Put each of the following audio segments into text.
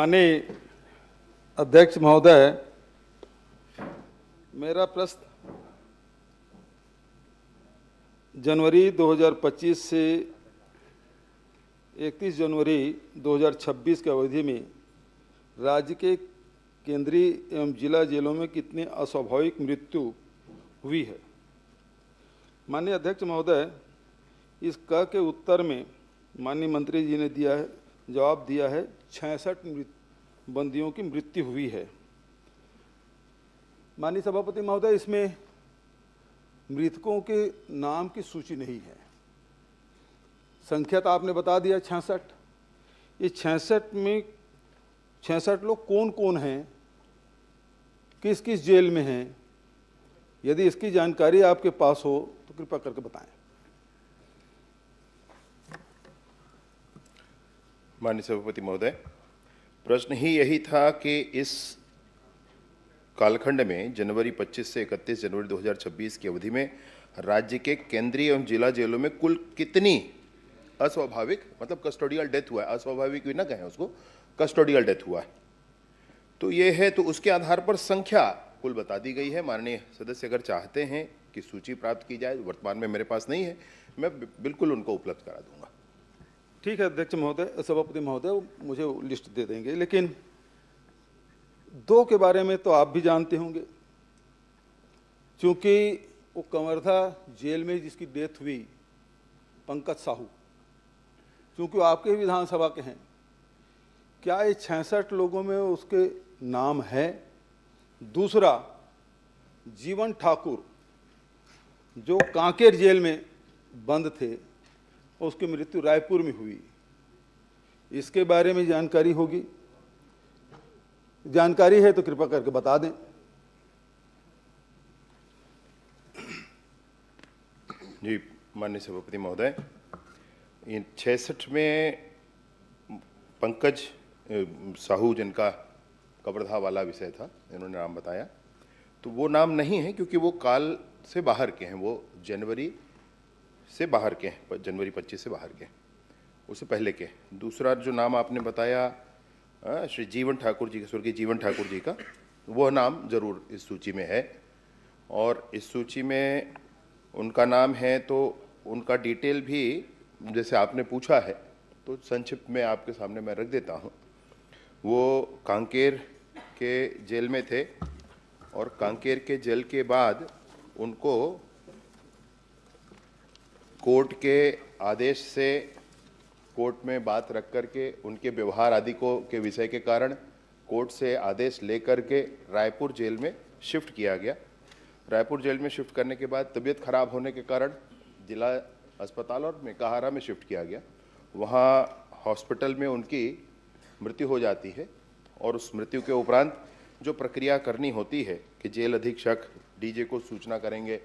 माननीय अध्यक्ष महोदय, मेरा प्रश्न जनवरी 2025 से 31 जनवरी 2026 की अवधि में राज्य के केंद्रीय एवं जिला जेलों में कितनी अस्वाभाविक मृत्यु हुई है। माननीय अध्यक्ष महोदय, इस क के उत्तर में माननीय मंत्री जी ने जवाब दिया है 66 बंदियों की मृत्यु हुई है। माननीय सभापति महोदय, इसमें मृतकों के नाम की सूची नहीं है। संख्या तो आपने बता दिया 66। ये 66 में 66 लोग कौन कौन हैं, किस किस जेल में हैं? यदि इसकी जानकारी आपके पास हो तो कृपया करके बताएं। माननीय सभापति महोदय, प्रश्न ही यही था कि इस कालखंड में जनवरी 25 से 31 जनवरी 2026 की अवधि में राज्य के केंद्रीय एवं जिला जेलों में कुल कितनी अस्वाभाविक, मतलब कस्टोडियल डेथ हुआ है, अस्वाभाविक भी ना कहें उसको, कस्टोडियल डेथ हुआ है। तो ये है, तो उसके आधार पर संख्या कुल बता दी गई है। माननीय सदस्य अगर चाहते हैं कि सूची प्राप्त की जाए, वर्तमान में मेरे पास नहीं है, मैं बिल्कुल उनको उपलब्ध करा दूंगा। ठीक है अध्यक्ष महोदय, सभापति महोदय मुझे लिस्ट दे देंगे, लेकिन 2 के बारे में तो आप भी जानते होंगे, क्योंकि वो कवर्धा जेल में जिसकी डेथ हुई, पंकज साहू, क्योंकि वो आपके विधानसभा के हैं। क्या ये 66 लोगों में उसके नाम है? दूसरा, जीवन ठाकुर जो कांकेर जेल में बंद थे, उसकी मृत्यु रायपुर में हुई। इसके बारे में जानकारी होगी? जानकारी है तो कृपया करके बता दें। जी माननीय सभापति महोदय, इन 66 में पंकज साहू, जिनका कवर्धा वाला विषय था, इन्होंने नाम बताया, तो वो नाम नहीं है क्योंकि वो काल से बाहर के हैं, वो जनवरी से बाहर के हैं, जनवरी 25 से बाहर के, उससे पहले के। दूसरा जो नाम आपने बताया श्री जीवन ठाकुर जी, स्वर्गीय जीवन ठाकुर जी का, वह नाम जरूर इस सूची में है, और इस सूची में उनका नाम है, तो उनका डिटेल भी जैसे आपने पूछा है तो संक्षिप्त में आपके सामने मैं रख देता हूँ। वो कांकेर के जेल में थे, और कांकेर के जेल के बाद उनको कोर्ट के आदेश से, कोर्ट में बात रख करके, उनके व्यवहार आदि को के विषय के कारण कोर्ट से आदेश लेकर के रायपुर जेल में शिफ्ट किया गया। रायपुर जेल में शिफ्ट करने के बाद तबीयत खराब होने के कारण जिला अस्पताल और मेकाहारा में शिफ्ट किया गया। वहाँ हॉस्पिटल में उनकी मृत्यु हो जाती है, और उस मृत्यु के उपरांत जो प्रक्रिया करनी होती है कि जेल अधीक्षक डीजे को सूचना करेंगे,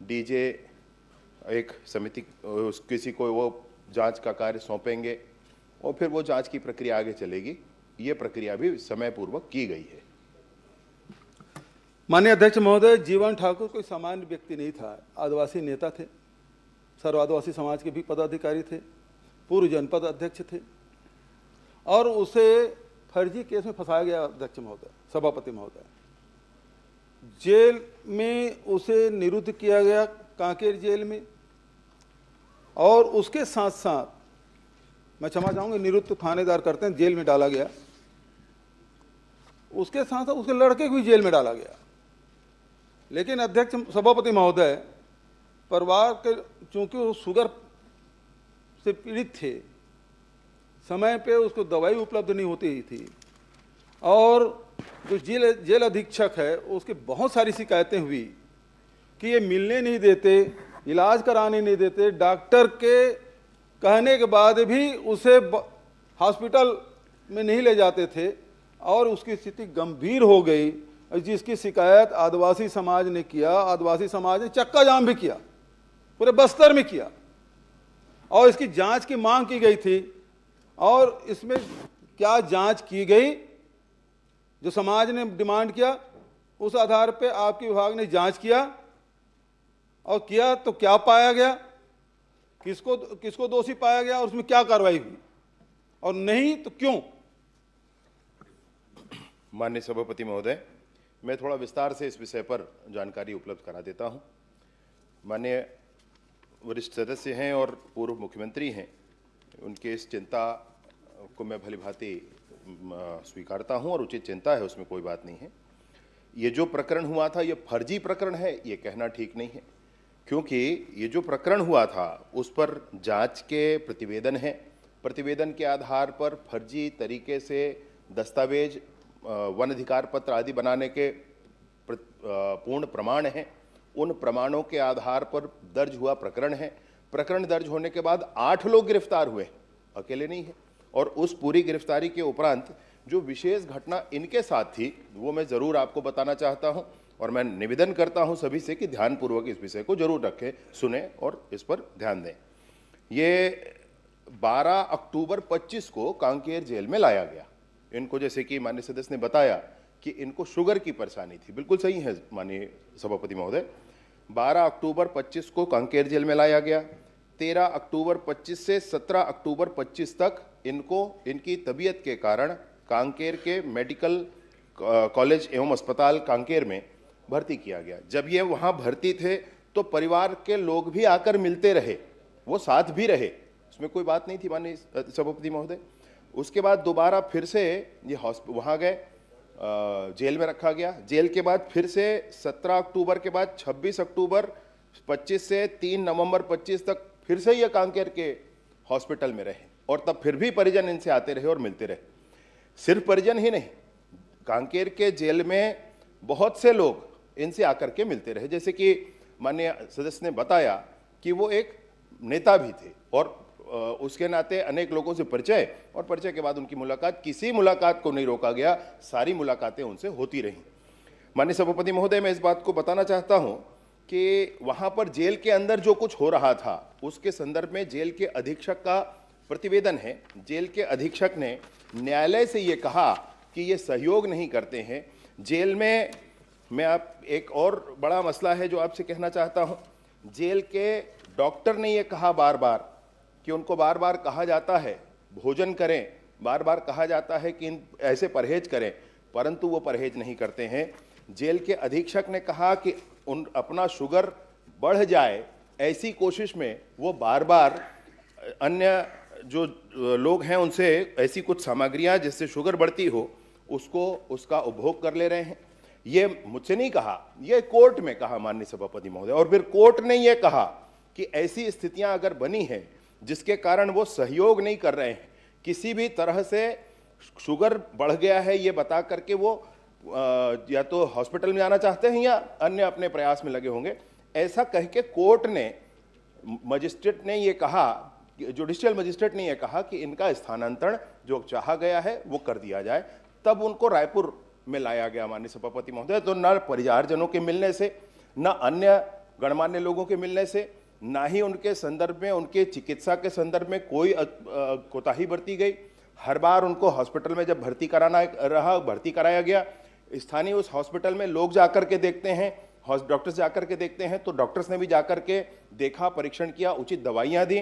डीजे एक समिति, किसी को वो जांच का कार्य सौंपेंगे, और फिर वो जांच की प्रक्रिया आगे चलेगी। ये प्रक्रिया भी समय पूर्वक की गई है। माननीय अध्यक्ष महोदय, जीवन ठाकुर कोई सामान्य व्यक्ति नहीं था, आदिवासी नेता थे, सर्व आदिवासी समाज के भी पदाधिकारी थे, पूर्व जनपद अध्यक्ष थे, और उसे फर्जी केस में फंसाया गया। अध्यक्ष महोदय, सभापति महोदय, जेल में उसे निरुद्ध किया गया, कांकेर जेल में, और उसके साथ साथ, मैं क्षमा चाहूंगा, निरुद्ध थानेदार करते हैं, जेल में डाला गया। उसके साथ साथ उसके लड़के को भी जेल में डाला गया। लेकिन अध्यक्ष सभापति महोदय, परिवार के चूंकि वो शुगर से पीड़ित थे, समय पे उसको दवाई उपलब्ध नहीं होती थी, और जो जेल अधीक्षक है उसकी बहुत सारी शिकायतें हुई कि ये मिलने नहीं देते, इलाज कराने नहीं देते, डॉक्टर के कहने के बाद भी उसे हॉस्पिटल में नहीं ले जाते थे, और उसकी स्थिति गंभीर हो गई, जिसकी शिकायत आदिवासी समाज ने किया। आदिवासी समाज ने चक्का जाम भी किया, पूरे बस्तर में किया, और इसकी जांच की मांग की गई थी। और इसमें क्या जांच की गई, जो समाज ने डिमांड किया, उस आधार पे आपके विभाग ने जांच किया, और किया तो क्या पाया गया, किसको दोषी पाया गया, और उसमें क्या कार्रवाई हुई, और नहीं तो क्यों? माननीय सभापति महोदय, मैं थोड़ा विस्तार से इस विषय पर जानकारी उपलब्ध करा देता हूं। माननीय वरिष्ठ सदस्य हैं और पूर्व मुख्यमंत्री हैं, उनके इस चिंता को मैं भली भांति स्वीकारता हूं और उचित चिंता है, उसमें कोई बात नहीं है। ये जो प्रकरण हुआ था ये फर्जी प्रकरण है, ये कहना ठीक नहीं है, क्योंकि ये जो प्रकरण हुआ था उस पर जांच के प्रतिवेदन हैं। प्रतिवेदन के आधार पर फर्जी तरीके से दस्तावेज, वन अधिकार पत्र आदि बनाने के पूर्ण प्रमाण हैं। उन प्रमाणों के आधार पर दर्ज हुआ प्रकरण है। प्रकरण दर्ज होने के बाद 8 लोग गिरफ्तार हुए, अकेले नहीं है। और उस पूरी गिरफ्तारी के उपरांत जो विशेष घटना इनके साथ थी वो मैं ज़रूर आपको बताना चाहता हूं, और मैं निवेदन करता हूं सभी से कि ध्यानपूर्वक इस विषय को जरूर रखें, सुने और इस पर ध्यान दें। ये 12 अक्टूबर 25 को कांकेर जेल में लाया गया। इनको, जैसे कि माननीय सदस्य ने बताया कि इनको शुगर की परेशानी थी, बिल्कुल सही है माननीय सभापति महोदय। 12 अक्टूबर 25 को कांकेर जेल में लाया गया। 13 अक्टूबर 25 से 17 अक्टूबर 25 तक इनको इनकी तबीयत के कारण कांकेर के मेडिकल कॉलेज एवं अस्पताल कांकेर में भर्ती किया गया। जब ये वहाँ भर्ती थे तो परिवार के लोग भी आकर मिलते रहे, वो साथ भी रहे, उसमें कोई बात नहीं थी माननीय सभापति महोदय। उसके बाद दोबारा फिर से ये वहाँ गए, जेल में रखा गया। जेल के बाद फिर से 17 अक्टूबर के बाद 26 अक्टूबर 25 से 3 नवंबर 25 तक फिर से ये कांकेर के हॉस्पिटल में रहे, और तब फिर भी परिजन इनसे आते रहे और मिलते रहे। सिर्फ परिजन ही नहीं, कांकेर के जेल में बहुत से लोग इनसे आकर के मिलते रहे। जैसे कि माननीय सदस्य ने बताया कि वो एक नेता भी थे, और उसके नाते अनेक लोगों से परिचय, और परिचय के बाद उनकी मुलाकात, किसी मुलाकात को नहीं रोका गया, सारी मुलाकातें उनसे होती रहीं। माननीय सभापति महोदय, मैं इस बात को बताना चाहता हूं कि वहां पर जेल के अंदर जो कुछ हो रहा था उसके संदर्भ में जेल के अधीक्षक का प्रतिवेदन है। जेल के अधीक्षक ने न्यायालय से ये कहा कि ये सहयोग नहीं करते हैं। जेल में मैं आप एक और बड़ा मसला है जो आपसे कहना चाहता हूं, जेल के डॉक्टर ने ये कहा बार बार कि उनको बार बार कहा जाता है भोजन करें, बार बार कहा जाता है कि ऐसे परहेज करें, परंतु वो परहेज नहीं करते हैं। जेल के अधीक्षक ने कहा कि अपना शुगर बढ़ जाए ऐसी कोशिश में वो बार बार अन्य जो लोग हैं उनसे ऐसी कुछ सामग्रियां जिससे शुगर बढ़ती हो उसका उपभोग कर ले रहे हैं। ये मुझसे नहीं कहा, ये कोर्ट में कहा माननीय सभापति महोदय, और फिर कोर्ट ने ये कहा कि ऐसी स्थितियां अगर बनी हैं जिसके कारण वो सहयोग नहीं कर रहे हैं, किसी भी तरह से शुगर बढ़ गया है ये बता करके वो या तो हॉस्पिटल में जाना चाहते हैं या अन्य अपने प्रयास में लगे होंगे, ऐसा कह के कोर्ट ने, मजिस्ट्रेट ने ये कहा, जुडिशियल मजिस्ट्रेट ने ये कहा कि इनका स्थानांतरण जो चाहा गया है वो कर दिया जाए। तब उनको रायपुर में लाया गया माननीय सभापति महोदय। तो न परिवारजनों के मिलने से, न अन्य गणमान्य लोगों के मिलने से, ना ही उनके संदर्भ में, उनके चिकित्सा के संदर्भ में कोई कोताही बरती गई। हर बार उनको हॉस्पिटल में जब भर्ती कराया गया, स्थानीय उस हॉस्पिटल में लोग जाकर के देखते हैं, डॉक्टर्स जाकर के देखते हैं, तो डॉक्टर्स ने भी जाकर के देखा, परीक्षण किया, उचित दवाइयां दी,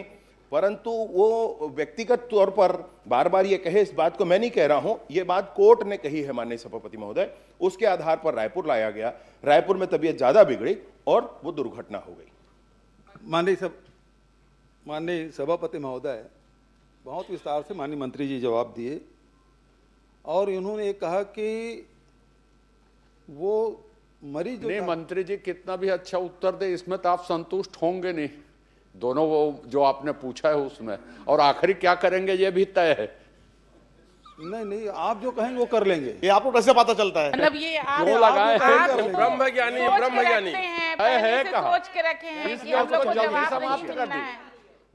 परंतु वो व्यक्तिगत तौर पर बार बार ये कहे, इस बात को मैं नहीं कह रहा हूं, ये बात कोर्ट ने कही है माननीय सभापति महोदय। उसके आधार पर रायपुर लाया गया। रायपुर में तबीयत ज्यादा बिगड़ी और वो दुर्घटना हो गई। माननीय सभापति महोदय, बहुत विस्तार से माननीय मंत्री जी जवाब दिए, और इन्होंने ये कहा कि वो मरीज नहीं, मंत्री जी कितना भी अच्छा उत्तर दे इसमें तो आप संतुष्ट होंगे नहीं, दोनों वो जो आपने पूछा है उसमें, और आखिरी क्या करेंगे ये भी तय है। नहीं, आप जो कहेंगे वो कर लेंगे। ये आपको कैसे पता चलता है? मतलब ये आप क्यों लगाए हैं? ब्रह्मज्ञानी है कहाँ? सोच के रखे हैं कि हम लोग को जवाब नहीं मिलना है।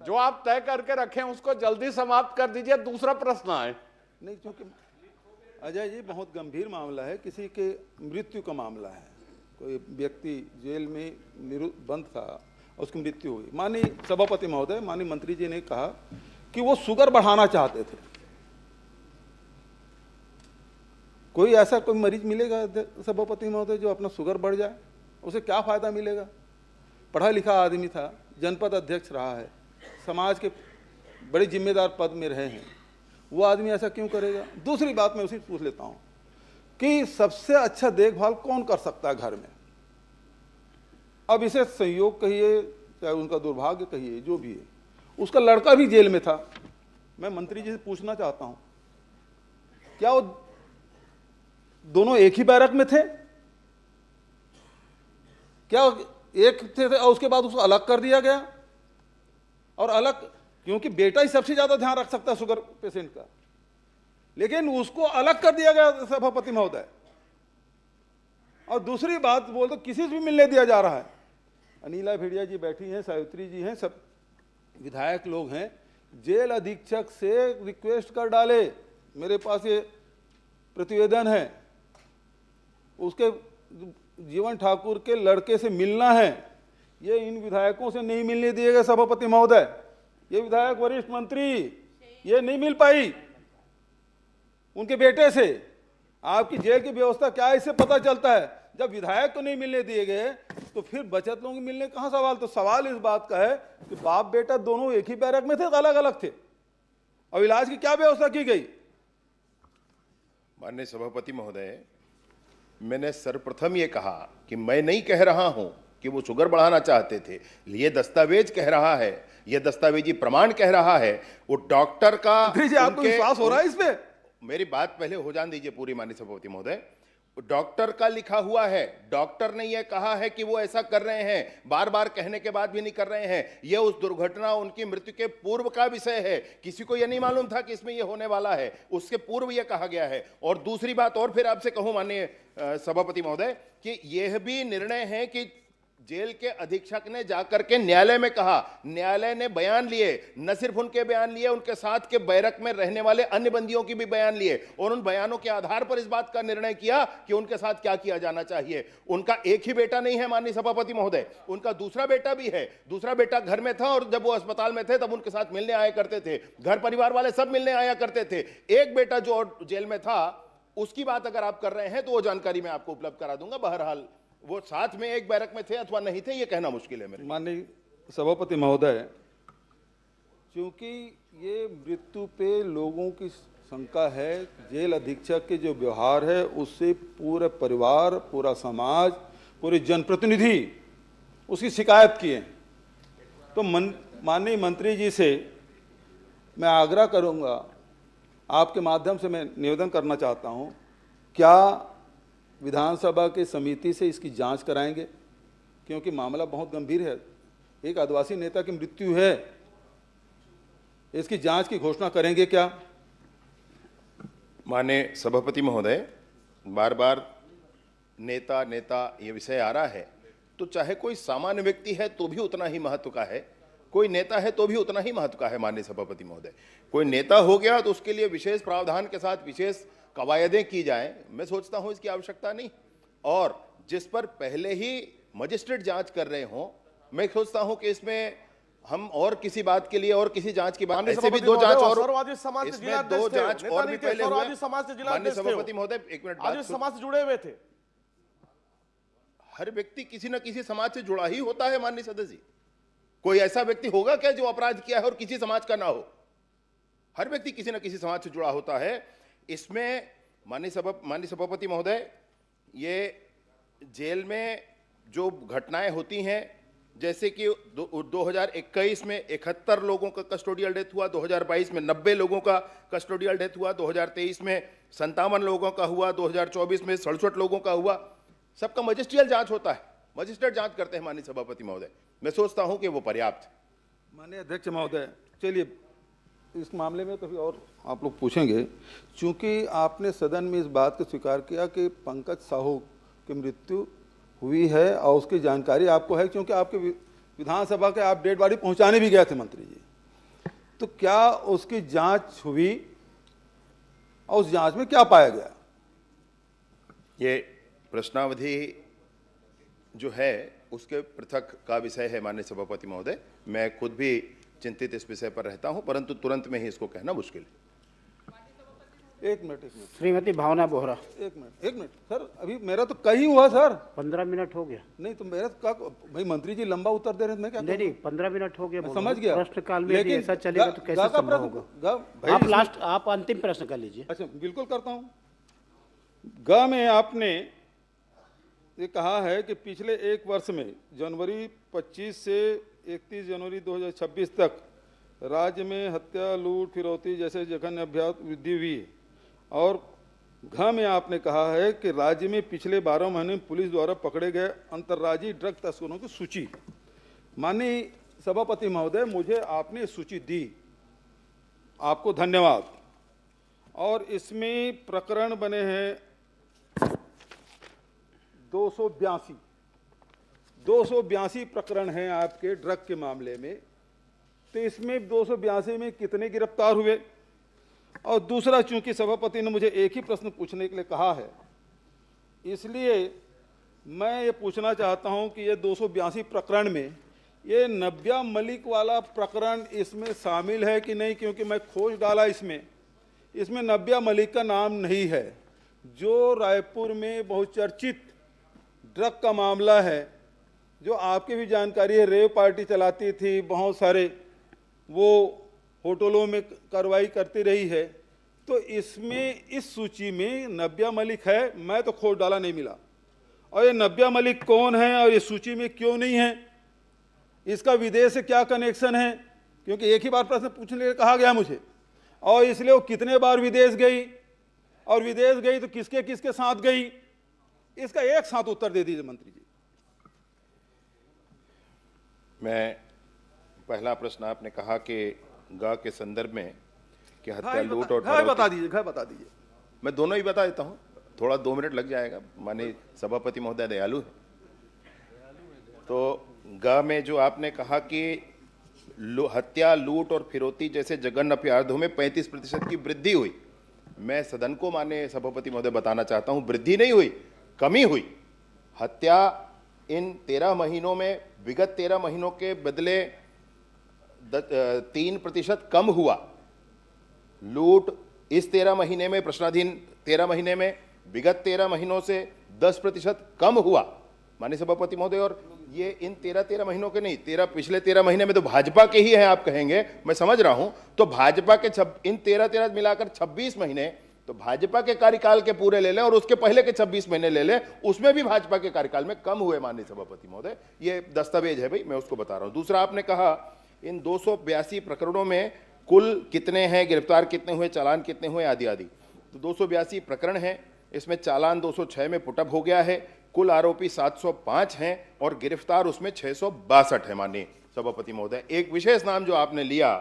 जो आप तय करके रखे उसको जल्दी समाप्त कर दीजिए, दूसरा प्रश्न है। नहीं, क्योंकि अजय जी बहुत गंभीर मामला है, किसी के मृत्यु का मामला है। कोई व्यक्ति जेल में बंद था, उसकी मृत्यु हुई। माननीय सभापति महोदय, माननीय मंत्री जी ने कहा कि वो शुगर बढ़ाना चाहते थे। कोई ऐसा कोई मरीज मिलेगा सभापति महोदय जो अपना शुगर बढ़ जाए? उसे क्या फायदा मिलेगा? पढ़ा लिखा आदमी था, जनपद अध्यक्ष रहा है, समाज के बड़े जिम्मेदार पद में रहे हैं, वो आदमी ऐसा क्यों करेगा? दूसरी बात मैं उसी पूछ लेता हूँ कि सबसे अच्छा देखभाल कौन कर सकता है घर में। अब इसे संयोग कहिए चाहे उनका दुर्भाग्य कहिए, जो भी है, उसका लड़का भी जेल में था। मैं मंत्री जी से पूछना चाहता हूं, क्या वो दोनों एक ही बैरक में थे? क्या एक थे और उसके बाद उसको अलग कर दिया गया? और अलग क्योंकि बेटा ही सबसे ज्यादा ध्यान रख सकता है शुगर पेशेंट का, लेकिन उसको अलग कर दिया गया सभापति महोदय। और दूसरी बात बोल तो किसी से भी मिलने दिया जा रहा है। अनिला भेड़िया जी बैठी हैं, सावित्री जी हैं, सब विधायक लोग हैं। जेल अधीक्षक से रिक्वेस्ट कर डाले, मेरे पास ये प्रतिवेदन है, उसके जीवन ठाकुर के लड़के से मिलना है। ये इन विधायकों से नहीं मिलने दिए गए सभापति महोदय। ये विधायक वरिष्ठ मंत्री ये नहीं मिल पाई उनके बेटे से। आपकी जेल की व्यवस्था क्या है इससे पता चलता है। जब विधायक को नहीं मिलने दिए गए तो फिर बचत लोगों को मिलने कहां सवाल। तो सवाल इस बात का है कि बाप बेटा दोनों एक ही बैरक में थे, अलग अलग थे, और इलाज की क्या व्यवस्था की गई? माननीय सभापति महोदय, मैंने सर्वप्रथम ये कहा कि मैं नहीं कह रहा हूं कि वो शुगर बढ़ाना चाहते थे। ये दस्तावेज कह रहा है, ये दस्तावेजी प्रमाण कह रहा है। वो डॉक्टर का आपको विश्वास हो रहा है इसमें? मेरी बात पहले हो जान दीजिए पूरी माननीय सभापति महोदय। डॉक्टर का लिखा हुआ है, डॉक्टर ने यह कहा है कि वो ऐसा कर रहे हैं, बार बार कहने के बाद भी नहीं कर रहे हैं। यह उस दुर्घटना, उनकी मृत्यु के पूर्व का विषय है। किसी को यह नहीं मालूम था कि इसमें यह होने वाला है, उसके पूर्व यह कहा गया है। और दूसरी बात और फिर आपसे कहूं माननीय सभापति महोदय कि यह भी निर्णय है कि जेल के अधीक्षक ने जाकर के न्यायालय में कहा, न्यायालय ने बयान लिए, न सिर्फ उनके बयान लिए, उनके साथ के बैरक में रहने वाले अन्य बंदियों की भी बयान लिए, और उन बयानों के आधार पर इस बात का निर्णय किया कि उनके साथ क्या किया जाना चाहिए। उनका एक ही बेटा नहीं है माननीय सभापति महोदय, उनका दूसरा बेटा भी है। दूसरा बेटा घर में था और जब वो अस्पताल में थे तब उनके साथ मिलने आया करते थे, घर परिवार वाले सब मिलने आया करते थे। एक बेटा जो जेल में था उसकी बात अगर आप कर रहे हैं तो वो जानकारी मैं आपको उपलब्ध करा दूंगा। बहरहाल वो साथ में एक बैरक में थे अथवा नहीं थे, ये कहना मुश्किल है मेरे। माननीय सभापति महोदय, क्योंकि ये मृत्यु पे लोगों की शंका है, जेल अधीक्षक के जो व्यवहार है उससे पूरे परिवार, पूरा समाज, पूरे जनप्रतिनिधि उसकी शिकायत किए। तो माननीय मंत्री जी से मैं आग्रह करूंगा, आपके माध्यम से मैं निवेदन करना चाहता हूं, क्या विधानसभा की समिति से इसकी जांच कराएंगे? क्योंकि मामला बहुत गंभीर है, एक आदिवासी नेता की मृत्यु है, इसकी जांच की घोषणा करेंगे क्या? माननीय सभापति महोदय, बार बार नेता नेता ये विषय आ रहा है, तो चाहे कोई सामान्य व्यक्ति है तो भी उतना ही महत्व का है, कोई नेता है तो भी उतना ही महत्व का है। माननीय सभापति महोदय, कोई नेता हो गया तो उसके लिए विशेष प्रावधान के साथ विशेष कवायदें की जाएं, मैं सोचता हूं इसकी आवश्यकता नहीं। और जिस पर पहले ही मजिस्ट्रेट जांच कर रहे हों, मैं सोचता हूं कि इसमें हम और किसी बात के लिए और किसी जांच की बात, ऐसे भी दो जांच और इसमें दो जांच और भी पहले हुए। माननीय सभापति महोदय, एक मिनट, समाज से जुड़े हुए थे। हर व्यक्ति किसी न किसी समाज से जुड़ा ही होता है माननीय सदस्य जी। कोई ऐसा व्यक्ति होगा क्या जो अपराध किया है और किसी समाज का ना हो? हर व्यक्ति किसी न किसी समाज से जुड़ा होता है। इसमें माननीय सभापति महोदय, ये जेल में जो घटनाएं होती हैं, जैसे कि 2021 में 71 लोगों का कस्टोडियल डेथ हुआ, 2022 में 90 लोगों का कस्टोडियल डेथ हुआ, 2023 में 57 लोगों का हुआ, 2024 में 67 लोगों का हुआ। सबका मजिस्ट्रियल जांच होता है, मजिस्ट्रेट जांच करते हैं माननीय सभापति महोदय। मैं सोचता हूं कि वो पर्याप्त है। माननीय अध्यक्ष महोदय, चलिए इस मामले में कभी और आप लोग पूछेंगे, क्योंकि आपने सदन में इस बात को स्वीकार किया कि पंकज साहू की मृत्यु हुई है और उसकी जानकारी आपको है, क्योंकि आपके विधानसभा के आप डेड बॉडी पहुंचाने भी गए थे मंत्री जी। तो क्या उसकी जांच हुई और उस जांच में क्या पाया गया? ये प्रश्नावधि जो है उसके पृथक का विषय है माननीय सभापति महोदय। मैं खुद भी चिंतित इस विषय पर रहता हूं, परंतु तुरंत में ही इसको कहना मुश्किल है। एक मिनट श्रीमती भावना बोहरा। एक मिनट सर, अभी मेरा तो कहीं हुआ सर। 15 मिनट हो गया। नहीं तो मेरा तो भाई मंत्री जी लंबा उत्तर दे रहे हैं, मैं क्या नहीं 15 मिनट हो गया, समझ गया। प्रश्नकाल में यदि ऐसा चलेगा तो कैसे संभव होगा? आप लास्ट, आप अंतिम प्रश्न कर लीजिए। अच्छा बिल्कुल करता हूँ। ग में आपने ये कहा है कि पिछले एक वर्ष में जनवरी 25 से 31 जनवरी 2026 तक राज्य में हत्या, लूट, फिरौती जैसे जघन्य अपराध वृद्धि हुई है। और घ में आपने कहा है कि राज्य में पिछले 12 महीने में पुलिस द्वारा पकड़े गए अंतर्राज्यीय ड्रग तस्करों की सूची। माननीय सभापति महोदय, मुझे आपने सूची दी, आपको धन्यवाद। और इसमें प्रकरण बने हैं 282 प्रकरण हैं आपके ड्रग के मामले में। तो इसमें 282 में कितने गिरफ्तार हुए? और दूसरा, चूंकि सभापति ने मुझे एक ही प्रश्न पूछने के लिए कहा है, इसलिए मैं ये पूछना चाहता हूं कि ये 282 प्रकरण में ये नब्या मलिक वाला प्रकरण इसमें शामिल है कि नहीं, क्योंकि मैं खोज डाला इसमें नब्या मलिक का नाम नहीं है, जो रायपुर में बहुचर्चित ड्रग का मामला है, जो आपकी भी जानकारी है, रेव पार्टी चलाती थी, बहुत सारे वो होटलों में कार्रवाई करती रही है। तो इसमें इस सूची में नब्या मलिक है, मैं तो खोज डाला नहीं मिला। और ये नब्या मलिक कौन है और ये सूची में क्यों नहीं है, इसका विदेश से क्या कनेक्शन है? क्योंकि एक ही बार प्रश्न पूछने के लिए कहा गया मुझे, और इसलिए वो कितने बार विदेश गई, और विदेश गई तो किसके किसके साथ गई, इसका एक साथ उत्तर दे दीजिए मंत्री जी। मैं पहला प्रश्न आपने कहा कि गा के संदर्भ में कि हत्या, लूट और घर बता दीजिए। मैं दोनों ही बता देता हूँ, थोड़ा 2 मिनट लग जाएगा, माननीय सभापति महोदय दयालु है। तो गा में जो आपने कहा कि हत्या, लूट और फिरौती जैसे जघन्य अपराधों में 35% की वृद्धि हुई, मैं सदन को माननीय सभापति महोदय बताना चाहता हूं, वृद्धि नहीं हुई, कमी हुई। हत्या इन 13 महीनों में विगत 13 महीनों के बदले 3% कम हुआ। लूट इस 13 महीने में, प्रश्नाधीन 13 महीने में विगत 13 महीनों से 10% कम हुआ माननीय सभापति महोदय। और ये इन 13 महीनों के नहीं, पिछले 13 महीने में तो भाजपा के ही हैं आप कहेंगे, मैं समझ रहा हूं। तो भाजपा के इन 13 मिलाकर 26 महीने तो भाजपा के कार्यकाल के पूरे ले लें और उसके पहले के 26 महीने ले लें, उसमें भी भाजपा के कार्यकाल में कम हुए माननीय सभापति महोदय। ये दस्तावेज है भाई, मैं उसको बता रहा हूं। दूसरा, आपने कहा इन 282 प्रकरणों में कुल कितने हैं, गिरफ्तार कितने हुए, चालान कितने हुए, आदि आदि। तो 282 प्रकरण हैं, इसमें चालान 206 में पुटअप हो गया है, कुल आरोपी 705 हैं और गिरफ्तार उसमें 662 है माननीय सभापति महोदय। एक विशेष नाम जो आपने लिया,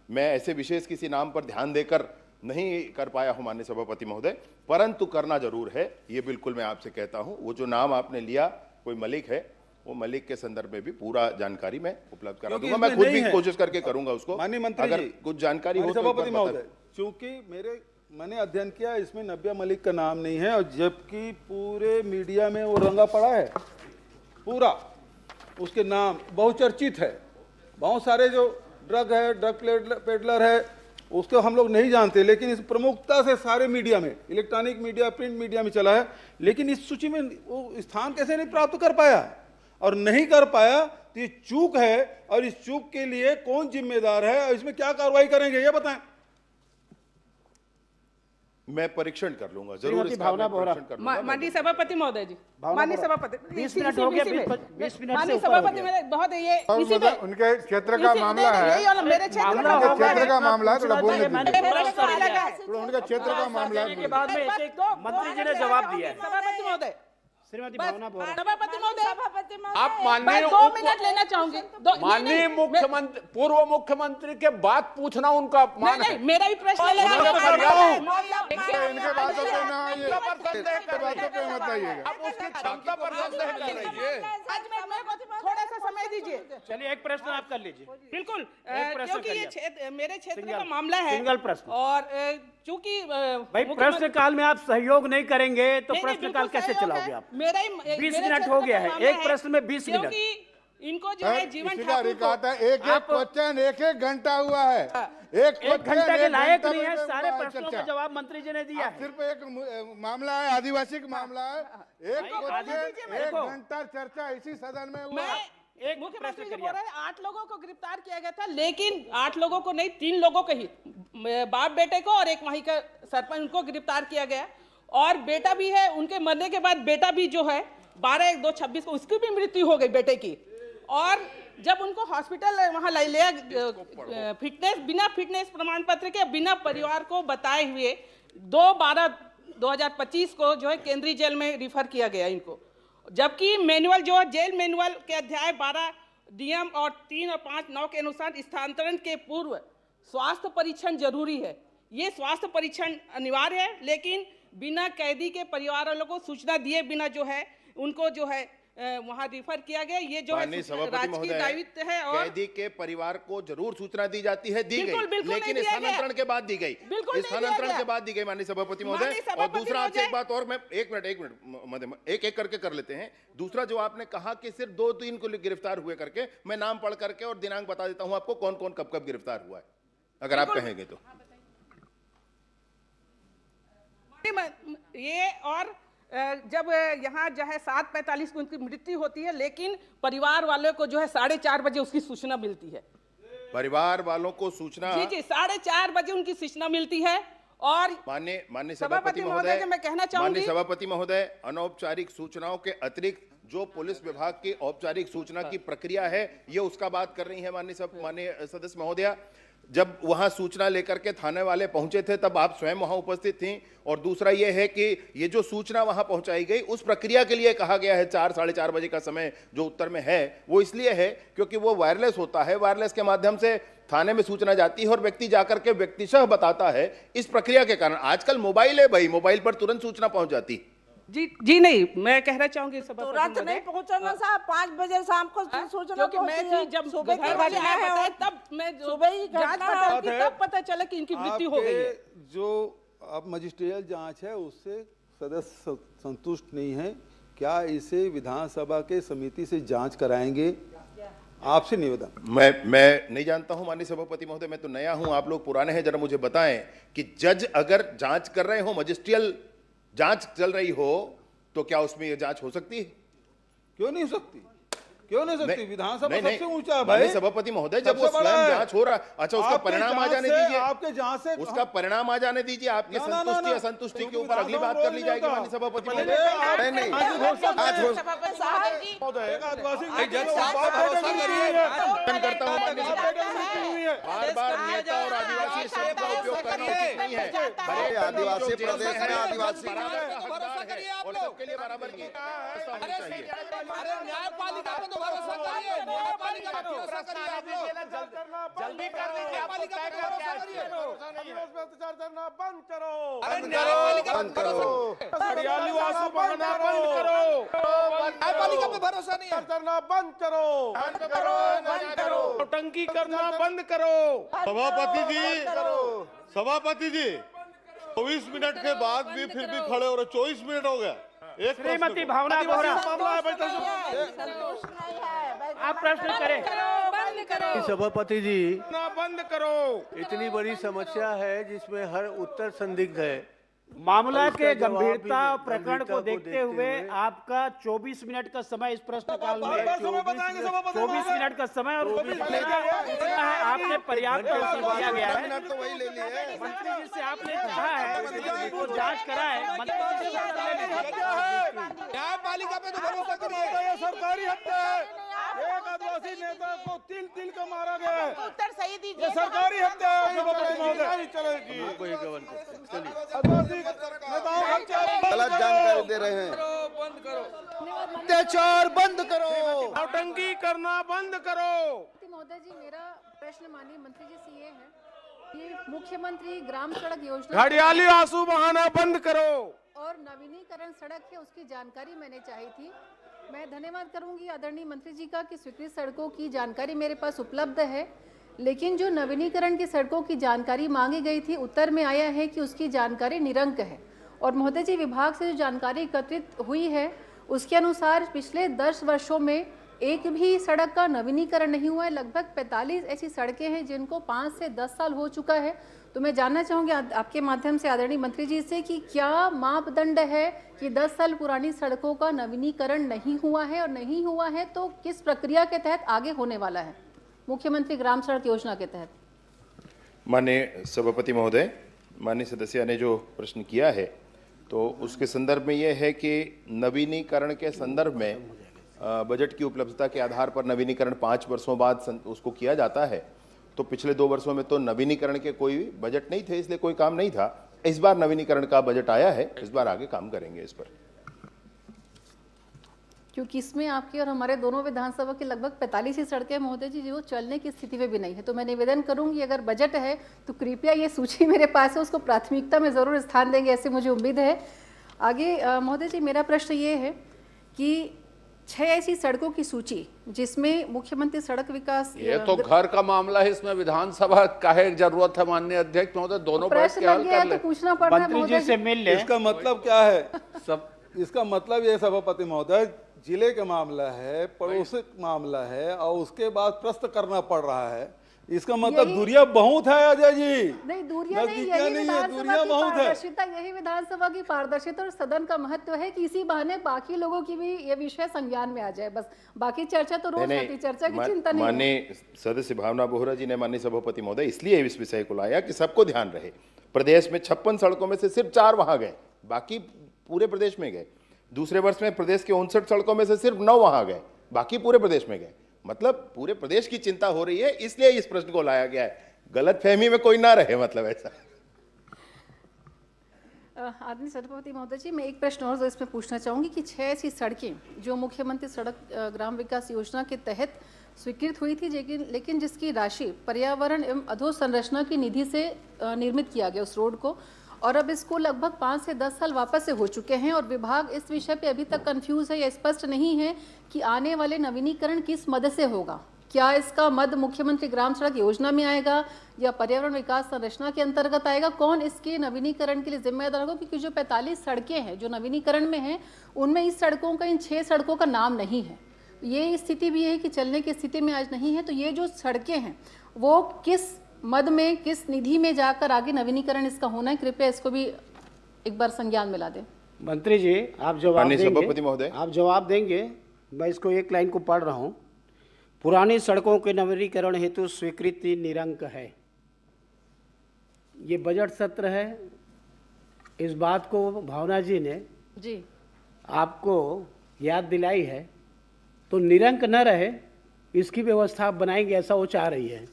मैं ऐसे विशेष किसी नाम पर ध्यान देकर नहीं कर पाया हूं माननीय सभापति महोदय, परंतु करना जरूर है, ये बिल्कुल मैं आपसे कहता हूं। वो जो नाम आपने लिया, कोई मलिक है, वो मलिक के संदर्भ में भी पूरा जानकारी मैं उपलब्ध करा दूंगा। मैं खुद भी कोशिश करके करूंगा उसको, माननीय मंत्री अगर जी, कुछ जानकारी हो। सभापति महोदय, चूंकि मैंने अध्ययन किया, इसमें नब्या मलिक का नाम नहीं है, और जबकि पूरे मीडिया में वो रंगा पड़ा है, पूरा उसके नाम बहुचर्चित है। बहुत सारे जो ड्रग है, ड्रग पेडलर है, उसको हम लोग नहीं जानते, लेकिन इस प्रमुखता से सारे मीडिया में, इलेक्ट्रॉनिक मीडिया, प्रिंट मीडिया में चला है। लेकिन इस सूची में वो स्थान कैसे नहीं प्राप्त कर पाया, और नहीं कर पाया तो ये चूक है, और इस चूक के लिए कौन जिम्मेदार है और इसमें क्या कार्रवाई करेंगे, ये बताएं। मैं परीक्षण कर लूंगा जरूर, इसका भावना मैं बोहरा। परीक्षण कर लूंगा। माननीय सभापति महोदय जी, माननीय सभापति, 20 मिनट हो गया, 20 मिनट से माननीय ऊपर हो सभापति गया। में बहुत ये इसी पे उनके क्षेत्र का मामला है, यही वाला मेरे क्षेत्र का उनके मामला क्षेत्र है। का मामला है, थोड़ा बोलने मेरे दीजिए। को लगा है। उनके क्षेत्र का मामला है। के बाद में एक मंत्री जी ने जवाब दिया है। सभापति महोदय, श्रीमती भावना बोहरा। सभापति महोदय, आप माननीय 2 मिनट लेना चाहूंगी। माननीय मुख्यमंत्री, पूर्व मुख्यमंत्री के बात पूछना उनका अपमान है। नहीं, मेरा भी प्रश्न है। उन्होंने कर रहा हूं। इनके बातों पे ना आइए, इनके बातों पे मत आइएगा। आप उसकी क्षमता पर संदेह कर रही है। आज मैं मेरे को थोड़ा सा समय दीजिए। चलिए, एक प्रश्न आप कर लीजिए। बिल्कुल, एक प्रश्न क्योंकि ये करिए। मेरे क्षेत्र सिंगल- का मामला है, सिंगल प्रश्न। और चूंकि भाई, प्रश्नकाल में आप सहयोग नहीं करेंगे तो प्रश्नकाल कैसे चलाओगे आप? मेरा ही 20 मिनट हो गया है, एक प्रश्न में 20 मिनट। क्योंकि इनको जो है जीवन इसी का ठाकुर रिकॉर्ड को- है, एक क्वेश्चन 1 घंटा हुआ है, एक घंटा के लायक नहीं है, घंटा सारे हुआ है प्रश्नों चर्चा। का जवाब मंत्री जी ने दिया है। सिर्फ एक मामला है, आदिवासी का मामला है, एक क्वेश्चन 1 घंटा चर्चा इसी सदन में हुआ। मैं एक मुख्यमंत्री जी प्रश्न बोल रहे हैं 8 लोगों को गिरफ्तार किया गया था, लेकिन 8 लोगों को नहीं, 3 लोगों को ही, बाप बेटे को और एक वहीं का सरपंच, उनको गिरफ्तार किया गया। और बेटा भी है, उनके मरने के बाद बेटा भी जो है 12/1/2026 को उसकी भी मृत्यु हो गई बेटे की। और जब उनको हॉस्पिटल वहां ले लिया बिना फिटनेस प्रमाण पत्र के, बिना परिवार को बताए हुए 2/12/2025 को जो है केंद्रीय जेल में रिफर किया गया इनको, जबकि मैनुअल जो है जेल मैनुअल के अध्याय 12 नियम और 3 और 5 9 के अनुसार स्थानांतरण के पूर्व स्वास्थ्य परीक्षण जरूरी है। ये स्वास्थ्य परीक्षण अनिवार्य है, लेकिन बिना कैदी के परिवार वालों को सूचना दिए बिना जो है उनको जो है वहां रिफर किया गया। ये जो है राजकीय दायित्व है और कैदी के परिवार को जरूर सूचना दी जाती है, दी गई, लेकिन स्थानांतरण के बाद दी गई, स्थानांतरण के बाद दी गई माननीय सभापति महोदय। और दूसरा आपसे एक बात और, मैं एक मिनट एक एक करके कर लेते हैं। दूसरा जो आपने कहा कि सिर्फ 2-3 को गिरफ्तार हुए करके, मैं नाम पढ़ करके और दिनांक बता देता हूं आपको कौन कौन कब कब गिरफ्तार हुआ है, अगर आप कहेंगे तो। ये और जब यहाँ जो है 7:45 को उनकी मृत्यु होती है, लेकिन परिवार वालों को जो है 4:30 बजे उसकी सूचना मिलती है। परिवार वालों को सूचना जी 4:30 बजे उनकी सूचना मिलती है। और माननीय सभापति महोदय, मैं कहना चाहूंगी, माननीय सभापति महोदय, अनौपचारिक सूचनाओं के अतिरिक्त जो पुलिस विभाग की औपचारिक सूचना की प्रक्रिया है, ये उसका बात कर रही है माननीय सदस्य महोदया। जब वहां सूचना लेकर के थाने वाले पहुंचे थे तब आप स्वयं वहां उपस्थित थीं। और दूसरा यह है कि ये जो सूचना वहां पहुंचाई गई उस प्रक्रिया के लिए कहा गया है 4-4:30 बजे का समय जो उत्तर में है, वो इसलिए है क्योंकि वो वायरलेस होता है, वायरलेस के माध्यम से थाने में सूचना जाती है और व्यक्ति जाकर के व्यक्तिशः बताता है। इस प्रक्रिया के कारण आजकल मोबाइल है भाई, मोबाइल पर तुरंत सूचना पहुंच जाती। जी नहीं, मैं कहना चाहूंगी तुरंत नहीं पहुंचना साहब, 5 बजे शाम को सूचना, क्योंकि मैं थी जब सुबह घर वाले आए बताए तब मैं सुबह ही तब पता चला कि इनकी मृत्यु हो गई है। जो अब मजिस्ट्रियल जांच है उससे सदस्य संतुष्ट नहीं है, क्या इसे विधानसभा के समिति से जांच कराएंगे? आपसे निवेदन। मैं नहीं जानता हूं माननीय सभापति महोदय, मैं तो नया हूं, आप लोग पुराने हैं, जरा मुझे बताएं कि जज अगर जांच कर रहे हो, मजिस्ट्रियल जांच चल रही हो, तो क्या उसमें यह जांच हो सकती है? क्यों नहीं हो सकती? क्यों नहीं सकती? विधानसभा सबसे ऊंचा है भाई सभापति महोदय। जब वो स्वयं जांच हो रहा, अच्छा उसका परिणाम आ जाने दीजिए, आपके जांच से उसका परिणाम आ जाने दीजिए, आपकी संतुष्टि असंतुष्टि के ऊपर अगली बात कर ली जाएगी माननीय सभापति महोदय। करता हूँ माननीय बार नेता और आदिवासी शब्द का उपयोग करना उचित नहीं है। बड़े आदिवासी प्रदेश में आदिवासी और सबके लिए बराबर की व्यवस्था होनी चाहिए। न्यायपालिका पे तो भरोसा करिए, न्यायपालिका पे भरोसा करिए आप लोग, जल्दी कर दीजिए, न्यायपालिका पे भरोसा करिए, अत्याचार करना बंद करो, अरे न्यायपालिका पे भरोसा, हरियाली वासु बंद करो, न्यायपालिका पे भरोसा नहीं है, करना बंद करो, टंकी करना बंद करो। सभापति जी 24 मिनट के बाद भी फिर भी खड़े हो रहे, 24 मिनट हो गया। श्रीमती भावना बोहरा, आप प्रश्न करें। सभापति जी, बंद करो। इतनी बड़ी समस्या है जिसमें हर उत्तर संदिग्ध है। मामला के गंभीरता प्रकरण को देखते हुए आपका 24 मिनट का समय इस प्रश्न काल में 24 मिनट का समय और आपने पर्याप्त दिया गया है। मंत्री जी से आपने कहा है वो जांच कराए, मंत्री जी न्यायपालिका पे तो भरोसा करिए। सरकारी हत्या है, एक आदिवासी नेता को तिल का मारा गया है, उत्तर सही दीजिए। सरकारी हत्या है सभापति महोदय, चलेगी। गलत जानकारी दे रहे हैं। अत्याचार बंद करो, नौटंकी करना बंद करो। महोदय जी, मेरा प्रश्न माननीय मंत्री जी से ये है कि मुख्यमंत्री ग्राम सड़क योजना घड़ियाली आंसू बहाना बंद करो और नवीनीकरण सड़क है उसकी जानकारी मैंने चाही थी। मैं धन्यवाद करूंगी आदरणीय मंत्री जी का कि स्वीकृत सड़कों की जानकारी मेरे पास उपलब्ध है, लेकिन जो नवीनीकरण की सड़कों की जानकारी मांगी गई थी उत्तर में आया है कि उसकी जानकारी निरंक है। और महोदय जी, विभाग से जो जानकारी एकत्रित हुई है उसके अनुसार पिछले 10 वर्षों में एक भी सड़क का नवीनीकरण नहीं हुआ है। लगभग 45 ऐसी सड़कें हैं जिनको 5 से 10 साल हो चुका है। तो मैं जानना चाहूँगी आपके माध्यम से आदरणीय मंत्री जी से कि क्या मापदंड है कि 10 साल पुरानी सड़कों का नवीनीकरण नहीं हुआ है, और नहीं हुआ है तो किस प्रक्रिया के तहत आगे होने वाला है मुख्यमंत्री ग्राम सड़क योजना के तहत? माननीय सभापति महोदय, माननीय सदस्य ने जो प्रश्न किया है, तो उसके संदर्भ में ये है कि नवीनीकरण के संदर्भ में बजट की उपलब्धता के आधार पर नवीनीकरण 5 वर्षों बाद उसको किया जाता है। तो पिछले 2 वर्षों में तो नवीनीकरण के कोई बजट नहीं थे, इसलिए कोई काम नहीं था। इस बार नवीनीकरण का बजट आया है, इस बार आगे काम करेंगे इस पर। क्योंकि इसमें आपकी और हमारे दोनों विधानसभा की लगभग 45 ही सड़कें महोदय जी जो चलने की स्थिति में भी नहीं है। तो मैं निवेदन करूंगी अगर बजट है तो कृपया ये सूची मेरे पास है उसको प्राथमिकता में जरूर स्थान देंगे, ऐसी मुझे उम्मीद है। आगे महोदय जी मेरा प्रश्न ये है कि 6 ऐसी सड़कों की सूची जिसमें मुख्यमंत्री सड़क विकास, ये तो घर का मामला है, इसमें विधानसभा का है जरूरत है माननीय अध्यक्ष महोदय, दोनों बैठ के हल कर ले। तो पूछना पड़ रहा है मंत्री जी से मिल ले। इसका मतलब क्या है? सब इसका मतलब ये सभापति महोदय जिले का मामला है, पड़ोसी मामला है और उसके बाद प्रश्न करना पड़ रहा है। इसका मतलब दूरियां बहुत है अजय जी। नहीं दूरियां नहीं, यही विधानसभा की पारदर्शिता, यही विधानसभा की पारदर्शिता और सदन का महत्व है कि इसी बहाने बाकी लोगों की भी ये विषय संज्ञान में आ जाए। बस बाकी चर्चा तो रोज होती, चर्चा की चिंता नहीं। माननीय सदस्य भावना बोहरा जी ने माननीय सभापति महोदय इसलिए इस विषय को लाया कि सबको ध्यान रहे। प्रदेश में 56 सड़कों में से सिर्फ 4 वहां गए, बाकी पूरे प्रदेश में गए। दूसरे वर्ष में प्रदेश के 59 सड़कों में से सिर्फ 9 वहां गए, बाकी पूरे प्रदेश में गए। मतलब पूरे प्रदेश की चिंता हो रही है, इसलिए इस प्रश्न को लाया गया है। गलतफहमी में कोई ना रहे, मतलब ऐसा। आदरणीय सभापति महोदय जी, मैं एक प्रश्न और इसमें पूछना चाहूंगी कि 6 ऐसी सड़कें जो मुख्यमंत्री सड़क ग्राम विकास योजना के तहत स्वीकृत हुई थी, लेकिन जिसकी राशि पर्यावरण एवं अधोसंरचना की निधि से निर्मित किया गया उस रोड को, और अब इसको लगभग 5 से 10 साल वापस से हो चुके हैं और विभाग इस विषय पे अभी तक कंफ्यूज है या स्पष्ट नहीं है कि आने वाले नवीनीकरण किस मद से होगा। क्या इसका मद मुख्यमंत्री ग्राम सड़क योजना में आएगा या पर्यावरण विकास संरचना के अंतर्गत आएगा? कौन इसके नवीनीकरण के लिए जिम्मेदार होगा? क्योंकि जो 45 सड़कें हैं जो नवीनीकरण में हैं, उनमें इस सड़कों का, इन 6 सड़कों का नाम नहीं है। ये स्थिति भी है कि चलने की स्थिति में आज नहीं है। तो ये जो सड़कें हैं वो किस मद में, किस निधि में जाकर आगे नवीनीकरण इसका होना है, कृपया इसको भी एक बार संज्ञान में ला दें। मंत्री जी आप जवाब देंगे, आप जवाब देंगे। मैं इसको एक लाइन को पढ़ रहा हूँ। पुरानी सड़कों के नवीनीकरण हेतु स्वीकृति निरंक है। ये बजट सत्र है, इस बात को भावना जी ने जी आपको याद दिलाई है, तो निरंक न रहे इसकी व्यवस्था आप बनाएंगे, ऐसा वो चाह रही है।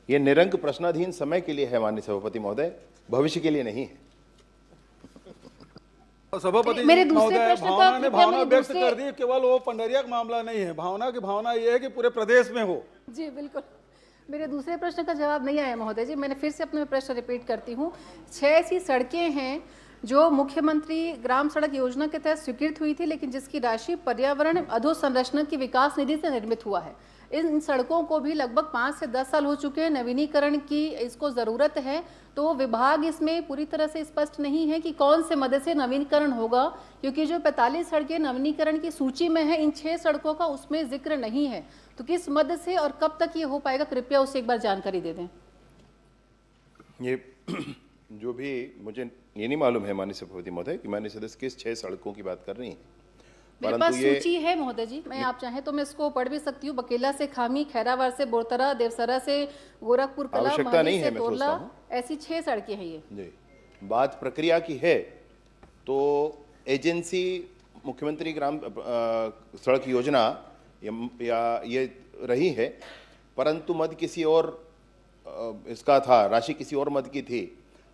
ये निरंक प्रश्नाधीन समय के लिए है माननीय सभापति महोदय, भविष्य के लिए नहीं है। सभापति महोदय, भावना ने भावना व्यक्त कर दी, केवल वो पंडरिया का मामला नहीं है। भावना की भावना ये है कि पूरे प्रदेश में हो। जी बिल्कुल। मेरे दूसरे प्रश्न का जवाब नहीं आया महोदय जी, मैंने फिर से अपना प्रश्न रिपीट करती हूँ। 6 ऐसी सड़कें हैं जो मुख्यमंत्री ग्राम सड़क योजना के तहत स्वीकृत हुई थी, लेकिन जिसकी राशि पर्यावरण अधोसंरचना की विकास निधि से निर्मित हुआ है। इन सड़कों को भी लगभग 5 से 10 साल हो चुके हैं, नवीनीकरण की इसको ज़रूरत है। तो विभाग इसमें पूरी तरह से स्पष्ट नहीं है कि कौन से मद से नवीनीकरण होगा, क्योंकि जो 45 सड़कें नवीनीकरण की सूची में है, इन 6 सड़कों का उसमें जिक्र नहीं है। तो किस मद से और कब तक ये हो पाएगा, कृपया उससे एक बार जानकारी दे दें। ये जो भी मुझे ये नहीं मालूम है माननीय सभापति महोदय कि माननीय सदस्य किस 6 सड़कों की बात कर रही हैं। मेरे पास सूची है महोदय जी, मैं आप चाहें तो मैं इसको पढ़ भी सकती हूँ। बकेला से खामी, खैरावार से बोरतरा, देवसरा से गोरखपुर कला, महली से तोरला, ऐसी 6 सड़कें हैं ये। जी, बात प्रक्रिया की है तो एजेंसी मुख्यमंत्री ग्राम सड़क योजना या ये रही है, परंतु मद किसी और इसका था, राशि किसी और मद की थी।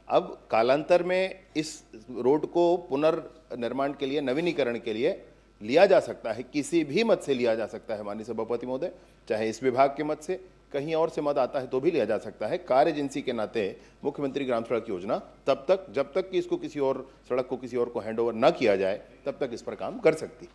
अब कालांतर में इस रोड को पुनर्निर्माण के लिए, नवीनीकरण के लिए लिया जा सकता है, किसी भी मद से लिया जा सकता है माननीय सभापति महोदय, चाहे इस विभाग के मद से, कहीं और से मद आता है तो भी लिया जा सकता है। कार्य एजेंसी के नाते मुख्यमंत्री ग्राम सड़क योजना तब तक, जब तक कि इसको किसी और सड़क को किसी और को हैंडओवर न किया जाए, तब तक इस पर काम कर सकती।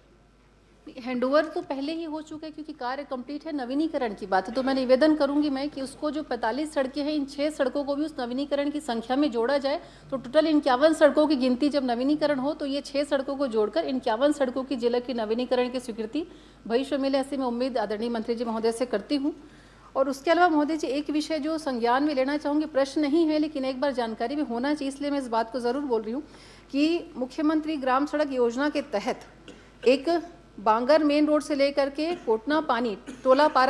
हैंडओवर तो पहले ही हो चुका है क्योंकि कार्य कंप्लीट है, नवीनीकरण की बात है। तो मैं निवेदन करूंगी मैं कि उसको जो 45 सड़कें हैं, इन 6 सड़कों को भी उस नवीनीकरण की संख्या में जोड़ा जाए। तो टोटल 51 सड़कों की गिनती जब नवीनीकरण हो तो ये 6 सड़कों को जोड़कर 51 सड़कों की जिला की नवीनीकरण की स्वीकृति भविष्य में मिले, ऐसी मैं उम्मीद आदरणीय मंत्री जी महोदय से करती हूँ। और उसके अलावा महोदय जी एक विषय जो संज्ञान में लेना चाहूँगी, प्रश्न नहीं है लेकिन एक बार जानकारी भी होना चाहिए, इसलिए मैं इस बात को ज़रूर बोल रही हूँ कि मुख्यमंत्री ग्राम सड़क योजना के तहत एक बांगर मेन रोड से लेकर के कोटना पानी टोला पारा